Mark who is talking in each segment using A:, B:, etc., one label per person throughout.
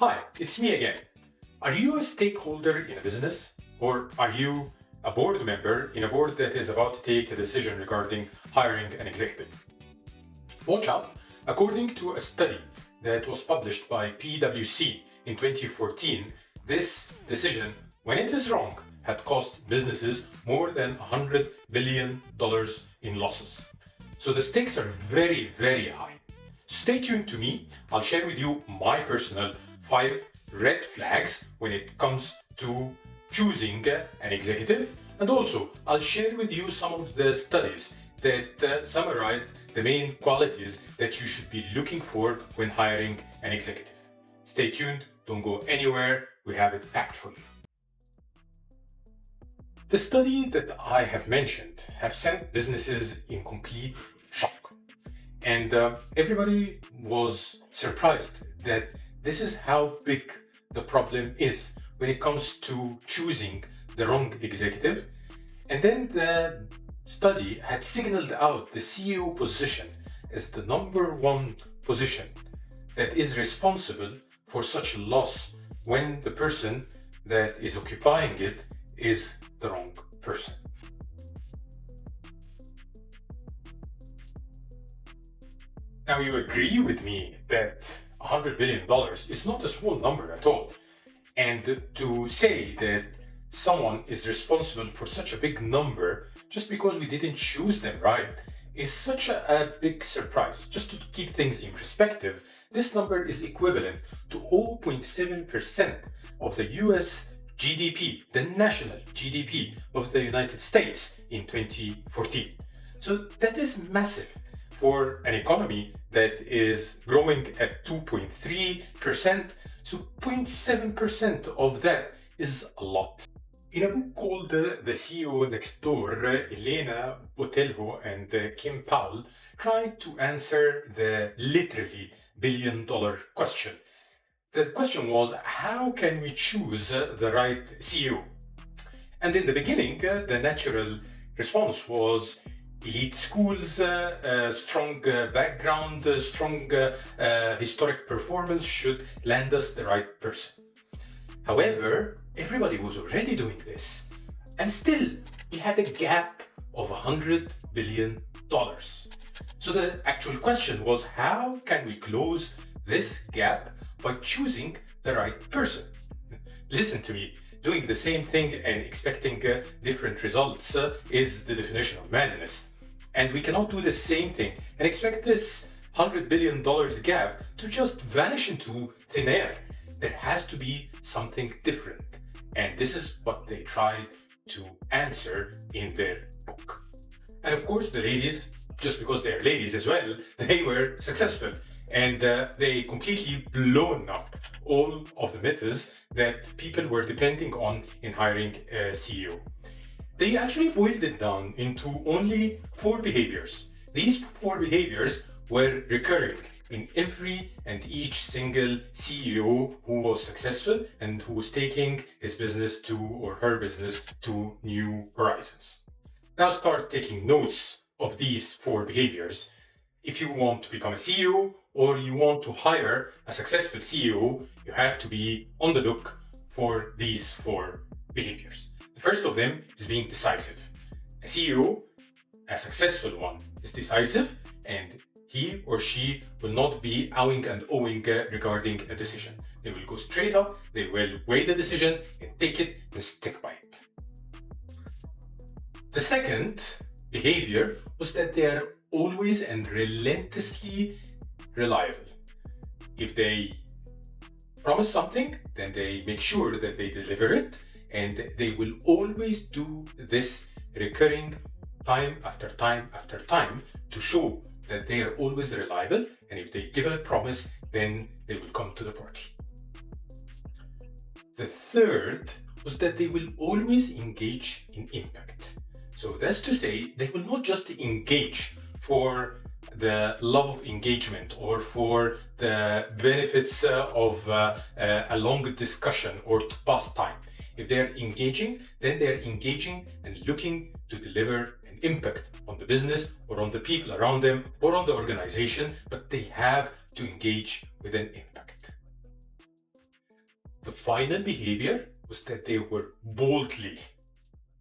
A: Hi, it's me again. Are you a stakeholder in a business? Or are you a board member in a board that is about to take a decision regarding hiring an executive? Watch out. According to a study that was published by PwC in 2014, this decision, when it is wrong, had cost businesses more than $100 billion in losses. So the stakes are very, very high. Stay tuned to me. I'll share with you my personal 5 red flags when it comes to choosing an executive. And also, I'll share with you some of the studies that summarized the main qualities that you should be looking for when hiring an executive. Stay tuned. Don't go anywhere. We have it packed for you. The study that I have mentioned have sent businesses in complete shock. And everybody was surprised that this is how big the problem is when it comes to choosing the wrong executive. And then the study had signaled out the CEO position as the number one position that is responsible for such a loss when the person that is occupying it is the wrong person. Now, you agree with me that $100 billion is not a small number at all. And to say that someone is responsible for such a big number just because we didn't choose them right is such a big surprise. Just to keep things in perspective, this number is equivalent to 0.7% of the US GDP, the national GDP of the United States in 2014. So that is massive for an economy that is growing at 2.3%. So 0.7% of that is a lot. In a book called The CEO Next Door, Elena Botelho and Kim Powell tried to answer the literally billion-dollar question. The question was, how can we choose the right CEO? And in the beginning, the natural response was elite schools, strong background, strong historic performance should land us the right person. However, everybody was already doing this, and still we had a gap of $100 billion. So the actual question was, how can we close this gap by choosing the right person? Listen to me. Doing the same thing and expecting different results is the definition of madness. And we cannot do the same thing and expect this $100 billion gap to just vanish into thin air. There has to be something different. And this is what they tried to answer in their book. And of course, the ladies, just because they're ladies as well, they were successful. And they completely blown up all of the myths that people were depending on in hiring a CEO. They actually boiled it down into only 4 behaviors. These 4 behaviors were recurring in every and each single CEO who was successful and who was taking his business to, or her business to, new horizons. Now start taking notes of these 4 behaviors. If you want to become a CEO or you want to hire a successful CEO, you have to be on the look for these 4 behaviors. The first of them is being decisive. A CEO, a successful one, is decisive, and he or she will not be owing and owing regarding a decision. They will go straight up, they will weigh the decision and take it and stick by it. The second behavior was that they are always and relentlessly reliable. If they promise something, then they make sure that they deliver it, and they will always do this recurring time after time after time to show that they are always reliable, and if they give a promise, then they will come to the party. The third was that they will always engage in impact. So that's to say, they will not just engage for the love of engagement or for the benefits of a long discussion or to pass time. If they're engaging, then they're engaging and looking to deliver an impact on the business or on the people around them or on the organization, but they have to engage with an impact. The final behavior was that they were boldly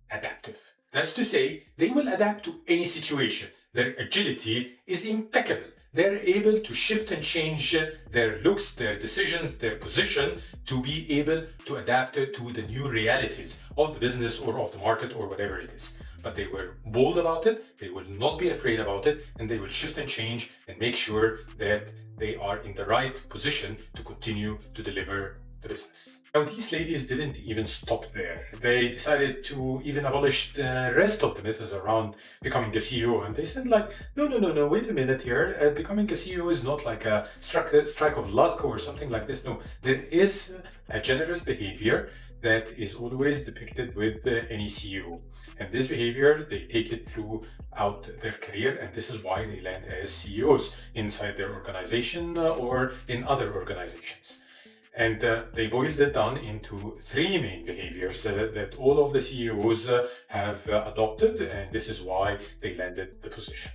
A: adaptive. That's to say, they will adapt to any situation. Their agility is impeccable. They're able to shift and change their looks, their decisions, their position to be able to adapt to the new realities of the business or of the market or whatever it is. But they were bold about it, they will not be afraid about it, and they will shift and change and make sure that they are in the right position to continue to deliver the business. Now, these ladies didn't even stop there. They decided to even abolish the rest of the myths around becoming a CEO. And they said, like, no, wait a minute here. Becoming a CEO is not like a strike of luck or something like this. No, there is a general behavior that is always depicted with any CEO. And this behavior, they take it throughout their career, and this is why they land as CEOs inside their organization or in other organizations. And they boiled it down into three main behaviors that all of the CEOs have adopted, and this is why they landed the position.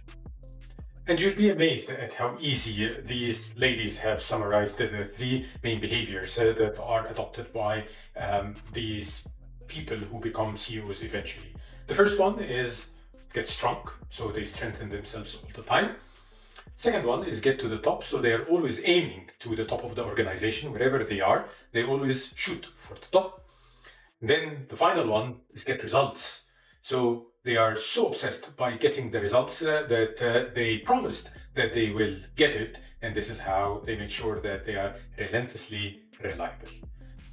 A: And you'll be amazed at how easy these ladies have summarized the three main behaviors that are adopted by these people who become CEOs eventually. The first one is get strong, so they strengthen themselves all the time. Second one is get to the top, so they are always aiming to the top of the organization, wherever they are. They always shoot for the top. Then the final one is get results. So they are so obsessed by getting the results that they promised that they will get it, and this is how they make sure that they are relentlessly reliable.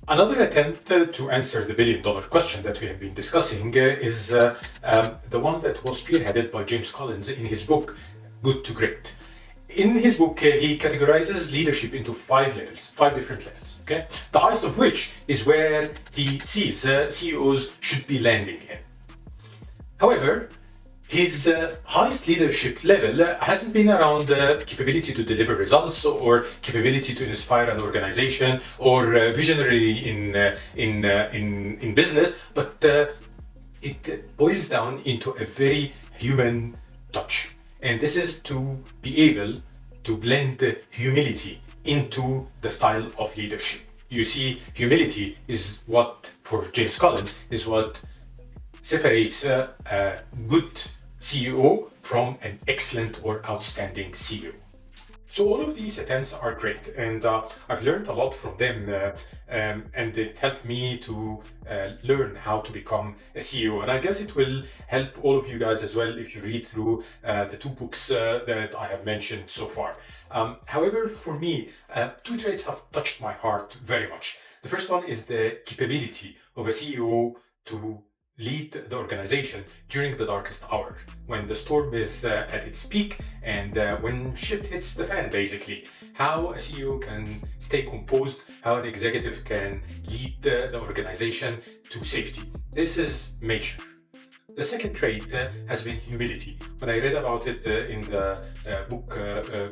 A: Another attempt to answer the billion-dollar question that we have been discussing is the one that was spearheaded by James Collins in his book, Good to Great. In his book, he categorizes leadership into 5 levels, 5 different levels. Okay, the highest of which is where he sees CEOs should be landing in. However, his highest leadership level hasn't been around capability to deliver results or capability to inspire an organization or visionary in business, but it boils down into a very human touch. And this is to be able to blend humility into the style of leadership. You see, humility is what, for James Collins, is what separates a good CEO from an excellent or outstanding CEO. So all of these attempts are great, and I've learned a lot from them, and it helped me to learn how to become a CEO. And I guess it will help all of you guys as well if you read through the 2 books that I have mentioned so far. However, for me, 2 traits have touched my heart very much. The first one is the capability of a CEO to lead the organization during the darkest hour, when the storm is at its peak and when shit hits the fan, basically. How a CEO can stay composed, how an executive can lead the organization to safety. This is major. The second trait has been humility. When I read about it in the book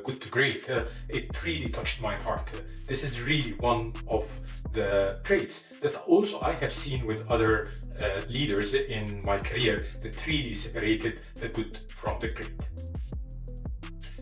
A: Good to Great, it really touched my heart. This is really one of the traits that also I have seen with other leaders in my career that really separated the good from the great.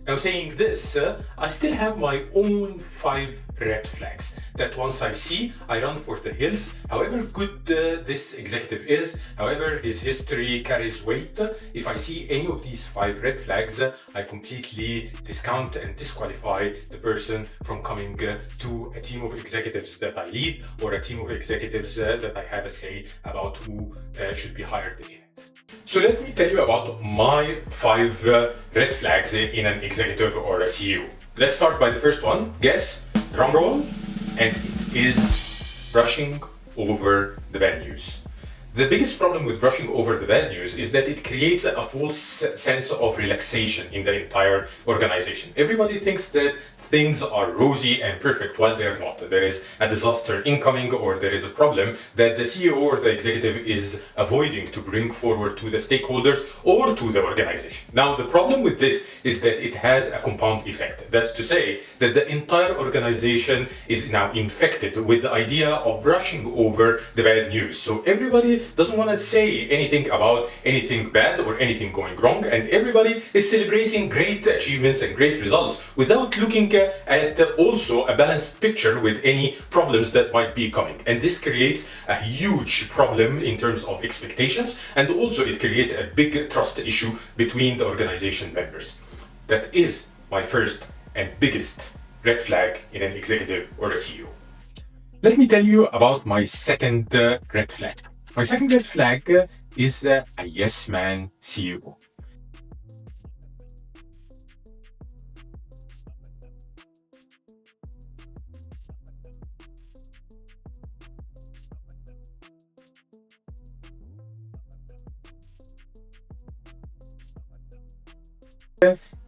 A: Now, saying this, I still have my own 5 red flags that once I see, I run for the hills. However good this executive is, however his history carries weight, if I see any of these 5 red flags, I completely discount and disqualify the person from coming to a team of executives that I lead or a team of executives that I have a say about who should be hired in. So let me tell you about my 5 red flags in an executive or a CEO. Let's start by the first one. Guess, drum roll, and it is brushing over the bad news. The biggest problem with brushing over the bad news is that it creates a false sense of relaxation in the entire organization. Everybody thinks that things are rosy and perfect while they're not. There is a disaster incoming or there is a problem that the CEO or the executive is avoiding to bring forward to the stakeholders or to the organization. Now, the problem with this is that it has a compound effect. That's to say that the entire organization is now infected with the idea of brushing over the bad news. So everybody doesn't want to say anything about anything bad or anything going wrong, and everybody is celebrating great achievements and great results without looking at also a balanced picture with any problems that might be coming. And this creates a huge problem in terms of expectations, and also it creates a big trust issue between the organization members. That is my first and biggest red flag in an executive or a CEO. Let me tell you about my second red flag. My second red flag is a yes man CEO.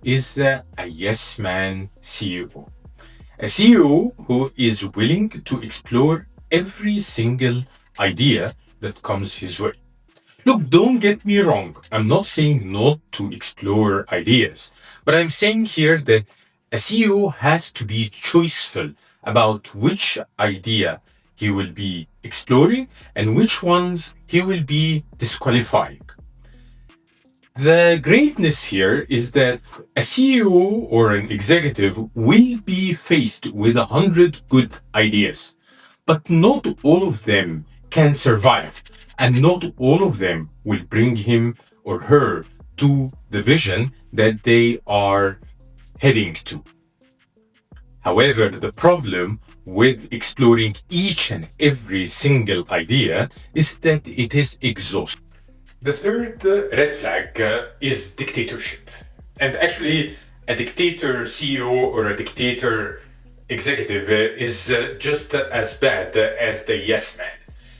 A: Is a yes man CEO. A CEO who is willing to explore every single idea that comes his way. Look, don't get me wrong. I'm not saying not to explore ideas, but I'm saying here that a CEO has to be choiceful about which idea he will be exploring and which ones he will be disqualifying. The greatness here is that a CEO or an executive will be faced with 100 good ideas, but not all of them can survive, and not all of them will bring him or her to the vision that they are heading to. However, the problem with exploring each and every single idea is that it is exhausting. The third red flag is dictatorship. And actually, a dictator CEO or a dictator executive is just as bad as the yes man.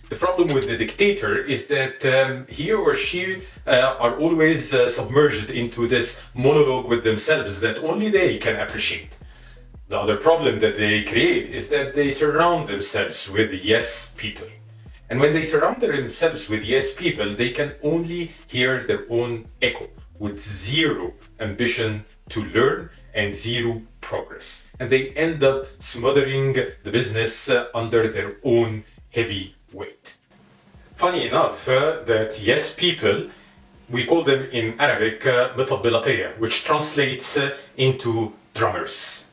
A: The problem with the dictator is that he or she are always submerged into this monologue with themselves that only they can appreciate. The other problem that they create is that they surround themselves with yes people. And when they surround themselves with yes people, they can only hear their own echo with zero ambition to learn and zero progress. And they end up smothering the business under their own heavy weight. Funny enough, that yes people, we call them in Arabic مطبلاتية, which translates into drummers.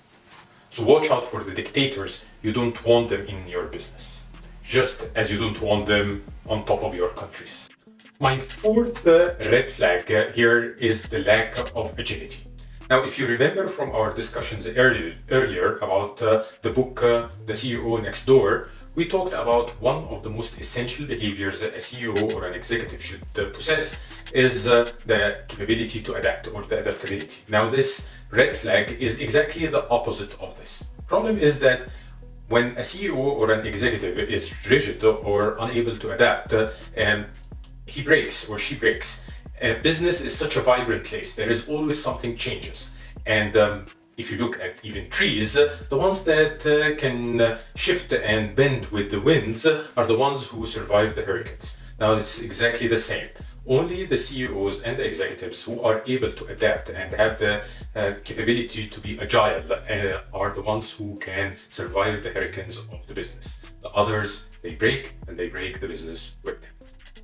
A: So watch out for the dictators. You don't want them in your business, just as you don't want them on top of your countries. My fourth red flag here is the lack of agility. Now, if you remember from our discussions earlier about the book The CEO Next Door, we talked about one of the most essential behaviors that a CEO or an executive should possess is the capability to adapt, or the adaptability. Now, this red flag is exactly the opposite of this. Problem is that when a CEO or an executive is rigid or unable to adapt, he breaks or she breaks. Business is such a vibrant place. There is always something changes. And if you look at even trees, the ones that can shift and bend with the winds are the ones who survive the hurricanes. Now, it's exactly the same. Only the CEOs and the executives who are able to adapt and have the capability to be agile are the ones who can survive the hurricanes of the business. The others, they break, and they break the business with them.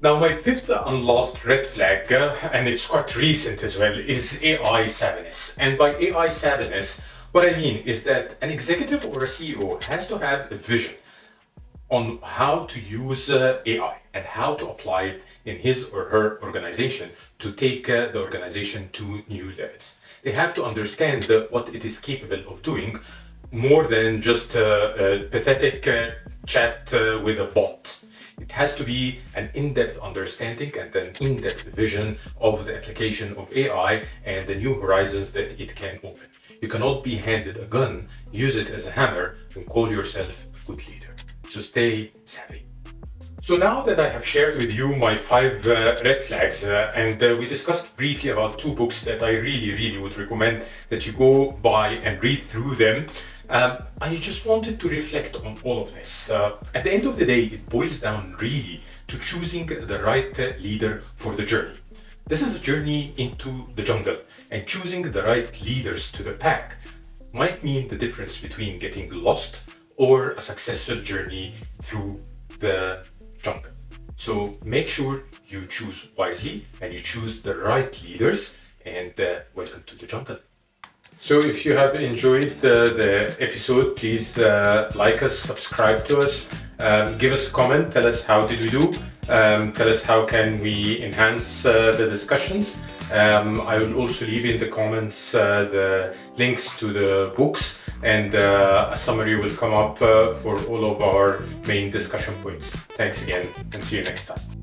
A: Now, my fifth and last red flag, and it's quite recent as well, is AI savviness. And by AI savviness, what I mean is that an executive or a CEO has to have a vision on how to use AI and how to apply it in his or her organization to take the organization to new levels. They have to understand what it is capable of doing more than just a pathetic chat with a bot. It has to be an in-depth understanding and an in-depth vision of the application of AI and the new horizons that it can open. You cannot be handed a gun, use it as a hammer, and call yourself a good leader. So stay savvy. So now that I have shared with you my 5 red flags and we discussed briefly about 2 books that I really would recommend that you go buy and read through them, I just wanted to reflect on all of this. At the end of the day, it boils down really to choosing the right leader for the journey. This is a journey into the jungle, and choosing the right leaders to the pack might mean the difference between getting lost or a successful journey through the jungle. So make sure you choose wisely and you choose the right leaders, and welcome to the jungle. So if you have enjoyed the episode, please like us, subscribe to us, give us a comment, tell us how did we do, tell us how can we enhance the discussions. I will also leave in the comments the links to the books, and a summary will come up for all of our main discussion points. Thanks again, and see you next time.